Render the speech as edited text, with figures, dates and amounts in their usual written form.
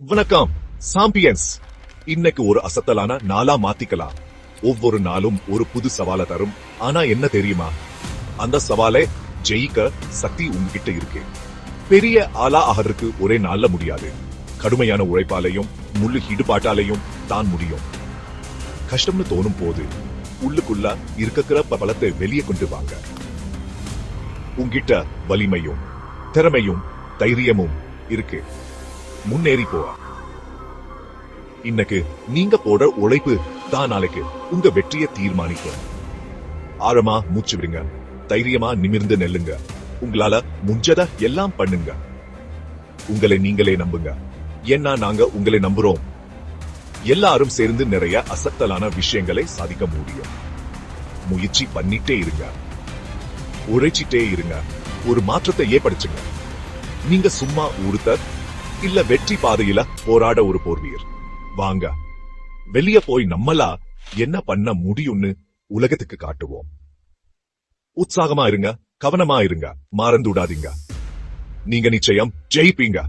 வணக்கம் சாம்பியன்ஸ். இன்னைக்கு ஒரு அசத்தலான நாளா மாத்திக்கலாம். ஒவ்வொரு நாளும் ஒரு புது சவால தரும். ஆனா என்ன தெரியுமா, அந்த சவாலை ஜெயிக்க சக்தி உங்ககிட்ட இருக்கு. பெரிய ஆளா ஆகிறதுக்கு ஒரே நாள்ல முடியாது. கடுமையான உழைப்பாலையும் முள்ளு ஈடுபாட்டாலையும் தான் முடியும். கஷ்டம்னு தோணும் போது உள்ளுக்குள்ள இருக்கிற பலத்தை வெளியே கொண்டு வாங்க. உங்கிட்ட வலிமையும் திறமையும் தைரியமும் இருக்கு. முன்னேறி போவா. இன்னைக்கு நீங்க போட உழைப்பு தான் நாளைக்கு உங்க வெற்றியை தீர்மானிக்கும். ஆழமா மூச்சு விடுங்க. தைரியமா நிமிர்ந்து நெல்லுங்க. உங்களால முடிஞ்சத எல்லாம் பண்ணுங்க. உங்களை நீங்களே நம்புங்க. ஏன்னா நாங்க உங்களை நம்புறோம். எல்லாரும் சேர்ந்து நிறைய அசத்தலான விஷயங்களை சாதிக்க முடியும். முயற்சி பண்ணிட்டே இருங்க. உழைச்சிட்டே இருங்க. ஒரு மாற்றத்தை ஏற்படுத்துங்க. நீங்க சும்மா ஒருத்தர் இல்ல, வெற்றி பாதையில போராட ஒரு போர்வீர். வாங்க, வெளிய போய் நம்மளா என்ன பண்ண முடியும்னு உலகத்துக்கு காட்டுவோம். உற்சாகமா இருங்க, கவனமா இருங்க, மறந்துடாதீங்க. நீங்க நிச்சயம் ஜெயிப்பீங்க.